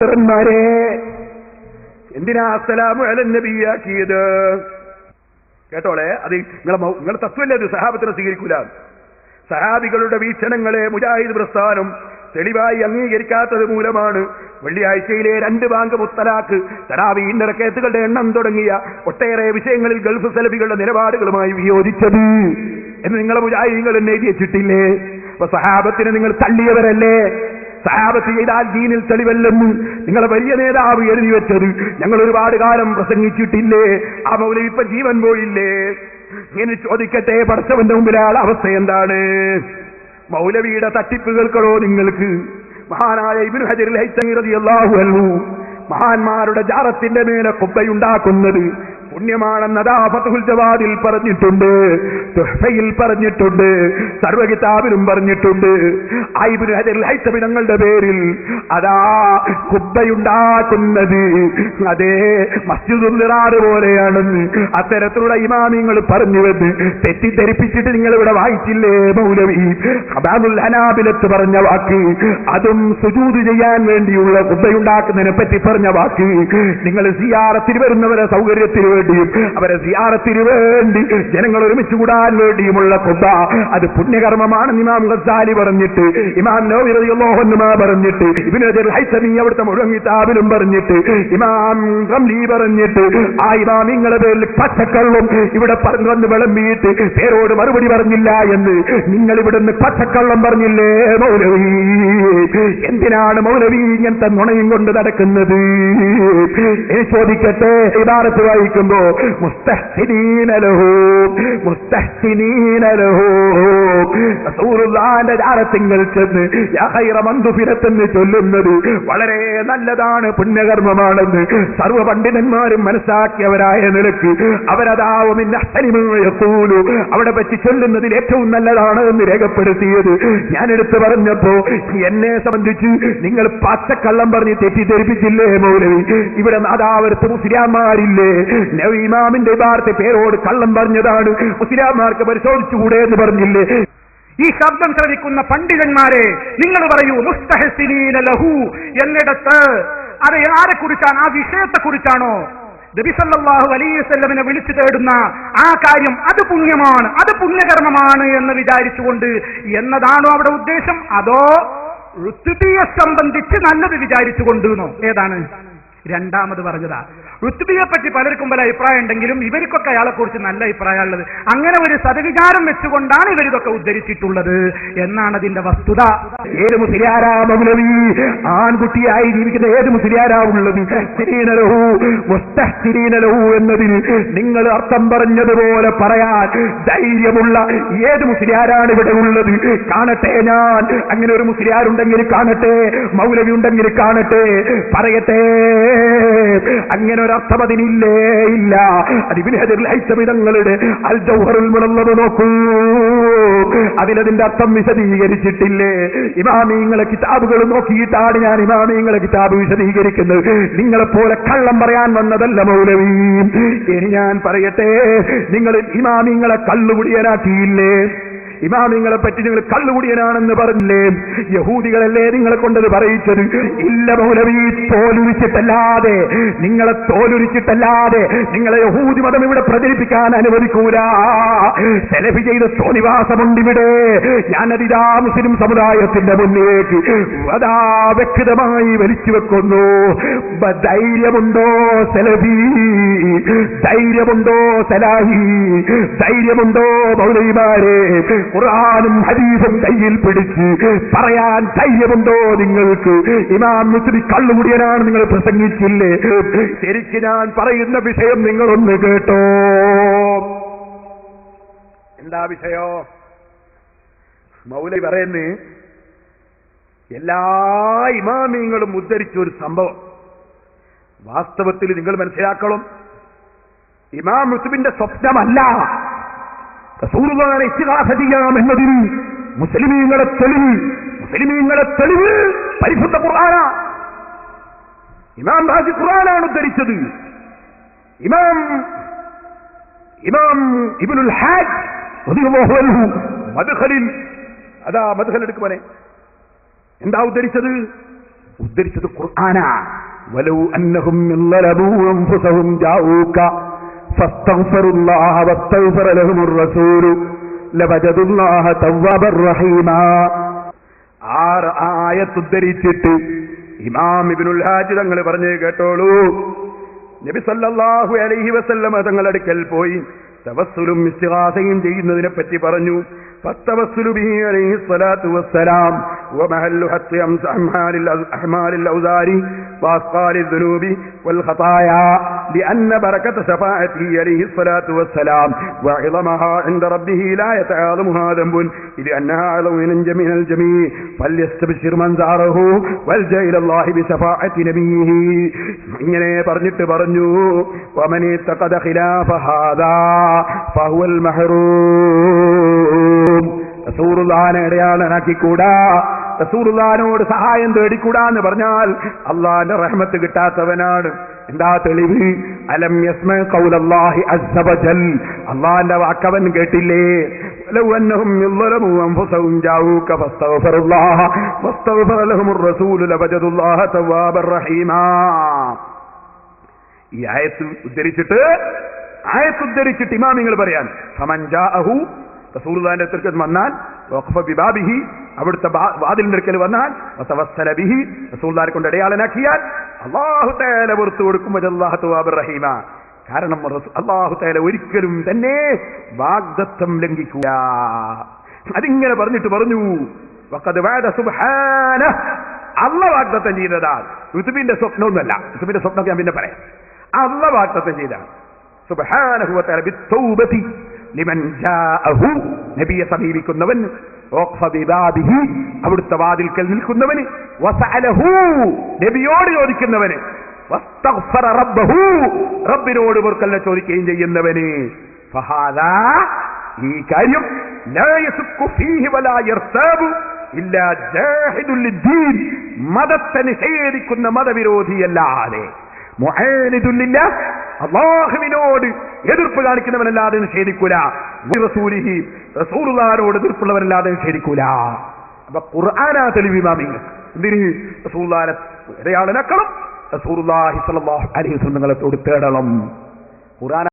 സഹോദരന്മാരെ, എന്തിനാ അസ്സലാമു അലൻ നബിയാക്കിയത്? കേട്ടോളെ, അത് നിങ്ങളെ തത്വല്ലേ, അത് സഹാബത്തിനെ സ്വീകരിക്കൂല. സഹാബികളുടെ വീക്ഷണങ്ങളെ മുജാഹിദ് പ്രസ്ഥാനം തെളിവായി അംഗീകരിക്കാത്തത് മൂലമാണ് വെള്ളിയാഴ്ചയിലെ 2 ബാങ്ക് മുത്തലാഖ്, തറാവീഹ് റകഅത്തുകളുടെ എണ്ണം തുടങ്ങിയ ഒട്ടേറെ വിഷയങ്ങളിൽ ഗൾഫ് സലഫികളുടെ നിലപാടുകളുമായി വിയോജിച്ചത് എന്ന് നിങ്ങളെ മുജാഹിദീങ്ങൾ എന്നെ എഴുതി വെച്ചിട്ടില്ലേ? അപ്പൊ സഹാബത്തിനെ നിങ്ങൾ തള്ളിയവരല്ലേ? സഹാബത്ത് ചെയ്താൽ ദീനിൽ തെളിവല്ലെന്ന് നിങ്ങളെ വലിയ നേതാവ് എഴുതി വെച്ചത് ഞങ്ങൾ ഒരുപാട് കാലം പ്രസംഗിച്ചിട്ടില്ലേ? ആ മൗലവി ഇപ്പൊ ജീവൻ പോയില്ലേ? ഇങ്ങനെ ചോദിക്കട്ടെ, പടച്ചവന്റെ മുമ്പിലാളെ അവസ്ഥ എന്താണ്? മൗലവിയുടെ തട്ടിപ്പ് കേൾക്കണോ നിങ്ങൾക്ക്? മഹാനായ ഇബ്നു ഹജർ അൽ-ഹൈതമി റളിയല്ലാഹു അൻഹു മഹാന്മാരുടെ ജാറത്തിന്റെ മേലെ കുബ്ബയുണ്ടാക്കുന്നത് പുണ്യമാണെന്നതാ ഫത്ഹുൽ ജവാദിൽ പറഞ്ഞിട്ടുണ്ട്, തുഹ്ഫയിൽ പറഞ്ഞിട്ടുണ്ട്, സർവ്വ കിതാബിലും പറഞ്ഞിട്ടുണ്ട്. ഇബ്നു ഹജർ അൽ-ഹൈതമി തങ്ങളുടെ പേരിൽ അതാ കുബ്ബയുണ്ടാക്കുന്നത് അതേ മസ്ജിദുൽ നിറാർ പോലെയാണെന്ന് അത്തരത്തിലുള്ള ഇമാമിങ്ങൾ പറഞ്ഞുവെന്ന് തെറ്റിദ്ധരിപ്പിച്ചിട്ട് നിങ്ങൾ ഇവിടെ വായിച്ചില്ലേ? മൗലവി ഖബാനുൽ ഹനാബിലത്ത് പറഞ്ഞ വാക്ക്, അതും സുജൂദ് ചെയ്യാൻ വേണ്ടിയുള്ള കുബ്ബയുണ്ടാക്കുന്നതിനെ പറ്റി പറഞ്ഞ വാക്ക്, നിങ്ങൾ സിയാറത്തിന് വരുന്നവരെ സൗകര്യത്തിന് വേണ്ടിയും അവരെ സിയാറത്തിന് വേണ്ടി ജനങ്ങൾ ഒരുമിച്ച് കൂടാൻ വേണ്ടിയുമുള്ള ഖുബ, അത് പുണ്യകർമ്മമാണെന്ന് ഇമാം ഗസാലി പറഞ്ഞിട്ട്, ഇമാം നവവി റളിയല്ലാഹു അൻഹു പറഞ്ഞിട്ട്, ഇബ്നു ഹജർ അൽ-ഹൈതമി അവിടുത്തെ മുഴുവൻ കിതാബിലും പറഞ്ഞിട്ട്, ഇമാം റംലി പറഞ്ഞിട്ട്, ആ ഇമാമിങ്ങളുടെ പേരിൽ പച്ചക്കള്ളും ഇവിടെ പറഞ്ഞു വിളമ്പിയിട്ട് പേരോട് മറുപടി പറഞ്ഞില്ല എന്ന് നിങ്ങൾ ഇവിടുന്ന് പച്ചക്കള്ളം പറഞ്ഞില്ലേ മൗലവി? എന്തിനാണ് മൗലവി ഇങ്ങനത്തെ നുണയും കൊണ്ട് നടക്കുന്നത്? ചോദിക്കട്ടെ, ഇബാറത്ത് വായിക്കുമ്പോ മുസ്തഹ്സിനീന ലഹു മുസ്തഹ്സിനീന ലഹു റസൂലുള്ളാഹിന്റെ ജാറത്തിങ്കൽ ചെന്ന് യാ ഖൈറ മൻ ദുഫിറത്തെന്ന് ചൊല്ലുന്നത് വളരെ നല്ലതാണ്, പുണ്യകർമ്മമാണെന്ന് സർവ്വ പണ്ഡിതന്മാരും മനസ്സിലാക്കിയവരായ നിലക്ക് അവരതാവുമിൻ അഹ്സനി മാ യഖൂലു അവിടെ പറ്റി ചൊല്ലുന്നതിൽ ഏറ്റവും നല്ലതാണ് എന്ന് രേഖപ്പെടുത്തിയത് ഞാൻ എടുത്തു പറഞ്ഞപ്പോ എന്നെ സംബന്ധിച്ച് നിങ്ങൾ പച്ചക്കള്ളം പറഞ്ഞ് തെറ്റിദ്ധരിപ്പിച്ചില്ലേ മൗലവി? ഇവിടെ നാദാവരത്ത് മുസ്ലിംമാരില്ലേ? ഇമാമിന്റെ ഇബാറത്തെ പേരോട് കള്ളം പറഞ്ഞതാണ്, മുസ്ലിംമാർക്ക് പരിശോധിച്ചുകൂടെ എന്ന് പറഞ്ഞില്ലേ? ഈ ശബ്ദം ശ്രവിക്കുന്ന പണ്ഡിതന്മാരെ, നിങ്ങൾ പറയൂ മുസ്തഹ്സിനീന ലഹു എന്നിടത്ത് അത് ആരെക്കുറിച്ചാണ്? ആ വിഷയത്തെക്കുറിച്ചാണോ? നബി സല്ലല്ലാഹു അലൈഹി വസല്ലമിനെ വിളിച്ചു തേടുന്ന ആ കാര്യം അത് പുണ്യമാണ്, അത് പുണ്യകർമ്മമാണ് എന്ന് വിചാരിച്ചുകൊണ്ട് എന്നതാണോ അവിടെ ഉദ്ദേശം? അതോ ഋത്വിയെ സംബന്ധിച്ച് നല്ലത് വിചാരിച്ചുകൊണ്ടെന്നോ? ഏതാണ്? രണ്ടാമത് പറഞ്ഞതാ. ഋത്വിയെ പറ്റി പലർക്കും പല അഭിപ്രായം ഉണ്ടെങ്കിലും ഇവർക്കൊക്കെ അയാളെ കുറിച്ച് നല്ല അഭിപ്രായമുള്ളത്. അങ്ങനെ ഒരു സദവിചാരം വെച്ചുകൊണ്ടാണ് ഇവരിതൊക്കെ ഉദ്ധരിച്ചിട്ടുള്ളത് എന്നാണ് അതിന്റെ വസ്തുത. ഏത് മുസ്ലിയാരാ മൗലവി? ആൺകുട്ടിയായി ജീവിക്കുന്ന ഏത് മുസ്ലിയാരാ ഉള്ളത്? മുസ്തഹ്സിനീനലഹു എന്നതിന് നിങ്ങൾ അർത്ഥം പറഞ്ഞതുപോലെ പറയാൻ ധൈര്യമുള്ള ഏത് മുസ്ലിയാരാണ് ഇവിടെ ഉള്ളത്? കാണട്ടെ, ഞാൻ അങ്ങനെ ഒരു മുസ്ലിയാരുണ്ടെങ്കിൽ കാണട്ടെ, മൗലവി ഉണ്ടെങ്കിൽ കാണട്ടെ, പറയട്ടെ. അങ്ങനെ ഒരർത്ഥം അതിനില്ലേ? ഇല്ല. അത് ഇബ്നു ഹജർ അൽ-ഹൈതമി തങ്ങളുടെ അൽ ജൗഹറുൽ മുനവ്വർ നോക്കൂ, അതിലതിന്റെ അർത്ഥം വിശദീകരിച്ചിട്ടില്ലേ? ഇമാമിങ്ങളെ കിതാബുകൾ നോക്കിയിട്ടാണ് ഞാൻ ഇമാമിങ്ങളെ കിതാബ് വിശദീകരിക്കുന്നത്. നിങ്ങളെപ്പോലെ കള്ളം പറയാൻ വന്നതല്ല മൗലവി. ഇനി ഞാൻ പറയട്ടെ, നിങ്ങൾ ഇമാമിങ്ങളെ കള്ളുകുടിയനാക്കിയില്ലേ? ഇമാമിങ്ങളെ പറ്റി നിങ്ങൾ കള്ളുകുടിയനാണെന്ന് പറഞ്ഞില്ലേ? യഹൂദികളല്ലേ നിങ്ങളെ കൊണ്ടത് പറയിച്ചത്? ഇല്ല മൗലവി, തോലുരിച്ചിട്ടല്ലാതെ, നിങ്ങളെ തോലുരിച്ചിട്ടല്ലാതെ നിങ്ങളെ യഹൂദി മതം ഇവിടെ പ്രചരിപ്പിക്കാൻ അനുവദിക്കൂല. സെലഫി ചെയ്ത തോന്നിവാസമുണ്ടിവിടെ. ഞാനതിതാ മുസ്ലിം സമുദായത്തിന്റെ മുന്നിലേക്ക് അതാ വ്യക്തമായി വലിച്ചു വെക്കുന്നു. ധൈര്യമുണ്ടോ സെലഫി? ധൈര്യമുണ്ടോ സലാഹി? ധൈര്യമുണ്ടോ മൗലവിമാരെ? ഖുർആനും ഹദീസും കയ്യിൽ പിടിച്ച് പറയാൻ ധൈര്യമുണ്ടോ നിങ്ങൾക്ക്? ഇമാം മുസ്ലിം കള്ളുകുടിയനാണ് നിങ്ങൾ പ്രസംഗിച്ചില്ലേ? ശരിക്ക് ഞാൻ പറയുന്ന വിഷയം നിങ്ങളൊന്ന് കേട്ടോ. എന്താ വിഷയോ? മൗലവി പറയുന്നു, എല്ലാ ഇമാമിങ്ങളും ഉദ്ധരിച്ച ഒരു സംഭവം വാസ്തവത്തിൽ നിങ്ങൾ മനസ്സിലാക്കണം. ഇമാം മുസ്ലിമിന്റെ സ്വപ്നമല്ല റസൂലുള്ളാഹിനെ ഇസ്തിഗാസ ചെയ്യാമെന്നതിന് മുസ്ലിമീങ്ങളെ തെളിവ് പരിശുദ്ധ ഖുർആനാ. ഇമാം റാസി ഖുർആനാണ് ഉദ്ധരിച്ചത്. ഇമാം ഇബ്നുൽ ഹാജ് റളിയല്ലാഹു അൻഹു മദ്ഖലിൽ, അതാ മദ്ഖൽ എടുക്കുമനെ എന്താ ഉദ്ധരിച്ചത്? ഉദ്ധരിച്ചത് ഖുർആനാ. വലൗ അന്നഹും ളലബൂ അൻഫുസഹും ജാഊക ഫസ്തഗ്ഫിറുല്ലാഹ വസ്തഗ്ഫറ ലഹുമുർ റസൂലു ലവജദുല്ലാഹ തവ്വാബർ റഹീമാ. ആയത്ത് ഉദ്ധരിച്ചിട്ട് ഇമാം ഇബ്നുൽ ഹാജ് തങ്ങൾ പറഞ്ഞു കേട്ടോളൂ. നബി സല്ലല്ലാഹു അലൈഹി വസല്ലമ തങ്ങളുടെ അടുക്കൽ പോയി തവസ്സുലും ഇസ്തിഗാസയും ചെയ്യുന്നതിനെ പറ്റി പറഞ്ഞു. فالتوسل به عليه الصلاة والسلام ومحل حط أحمال الأوزار وأثقال الذنوب والخطايا لأن بركة شفاعته عليه الصلاة والسلام وعظمها عند ربه لا يتعاظمها ذنب إذ أنها أعظم من الجميع فليستبشر من زاره والجأ إلى الله بشفاعة نبيه. ഇങ്ങനെ പറഞ്ഞിട്ട് പറഞ്ഞു ومن اتقد خلاف هذا فهو المحروم. റസൂലുള്ളാഹിനെ ഇടയാളനാക്കിക്കൂടാ, റസൂലുള്ളാഹിനോട് സഹായം തേടിക്കൂടാ എന്ന് പറഞ്ഞാൽ അള്ളാഹിന്റെ റഹ്മത്ത് കിട്ടാത്തവനാണ്. എന്താ തെളിവ്? അലം യസ്മ ഖൗലല്ലാഹി അസ്സ വജൽ, അള്ളാഹിന്റെ വാക്കവൻ കേട്ടില്ലേ? ലൗ അന്നഹും യളമു അൻഫുസഹും ജാഊക ഫസ്തഗ്ഫിറുല്ലാഹ വസ്തഗ്ഫറ ലഹുമുർ റസൂലു ലവജദുല്ലാഹ തവ്വാബർ റഹീമാ. ഈ ആയത്ത് ഉദ്ധരിച്ചിട്ട് ഇമാമിങ്ങൾ പറയാൻ ഫമൻ ജാഅഹു, റസൂലുള്ളാഹിന്റെ അടുക്കൽ വന്നാൽ വഖഫ ബിബാബിഹി, അവിടുത്തെ വാതിലിന്റെ അടുക്കൽ വന്നാൽ വതവസ്സല ബിഹി, റസൂലുള്ളാഹിനെ കൊണ്ട് ഇടയാളനാക്കിയാൽ അല്ലാഹു തആല പുറത്തു കൊടുക്കും വജല്ലാഹു തവ്വാബർ റഹീമ. കാരണം അല്ലാഹു തആല ഒരിക്കലും തന്നെ വാഗ്ദത്തം ലംഘിക്കൂല. അതിങ്ങനെ പറഞ്ഞിട്ട് പറഞ്ഞു വഖദ് വഅദ സുബ്ഹാനഹു, അല്ലാഹു വാഗ്ദത്തം ചെയ്തതാണ്. യുതുബിന്റെ സ്വപ്നമൊന്നുമല്ല, യുതുബിന്റെ സ്വപ്നം ഞാൻ പിന്നെ പറയാം. അല്ലാഹു വാഗ്ദത്തം ചെയ്തതാണ് സുബ്ഹാനഹു വ തആല ബിത്തൗബതി ലിമൻ ജാഅഹു, നബിയെ സമീപിക്കുന്നവൻ, ബിബാബിഹി, അവിടുത്തെ വാതിൽക്കൽ നിൽക്കുന്നവന്, വസഅലഹു, നബിയോട് ചോദിക്കുന്നവന്, വസ്തഗ്ഫറ റബ്ബഹു, റബ്ബിനോട് പൊറുക്കലിനെ ചോദിക്കുകയും ചെയ്യുന്നവന്. ഫഹാദാ, ഈ കാര്യം ലാ യസുക്കു ഫീഹി വലാ യർതാബു ഇല്ലാ ജാഹിദുൽ ലിദ്ദീൻ, മതത്തെ നിഷേധിക്കുന്ന മതവിരോധിയല്ലാതെ, മുആനിദുല്ലില്ലാ, അല്ലാഹുവിനോട് എതിർപ്പ് കാണിക്കുന്നവനല്ലാതെ നിഷേധിക്കൂല, റസൂലിഹി, റസൂലുള്ളാഹിനോട് എതിർപ്പുള്ളവനല്ലാതെ നിഷേധിക്കൂല. അപ്പൊ ഖുർആനാ തെളിവ് ഇമാമിങ്ങൾ. എന്തിന്? റസൂലുള്ളാഹിനെ ഇടയാളനാക്കണം, റസൂലുള്ളാഹി സ്വല്ലല്ലാഹു അലൈഹി വസല്ലം തങ്ങളോട് തേടണം. ഖുർആൻ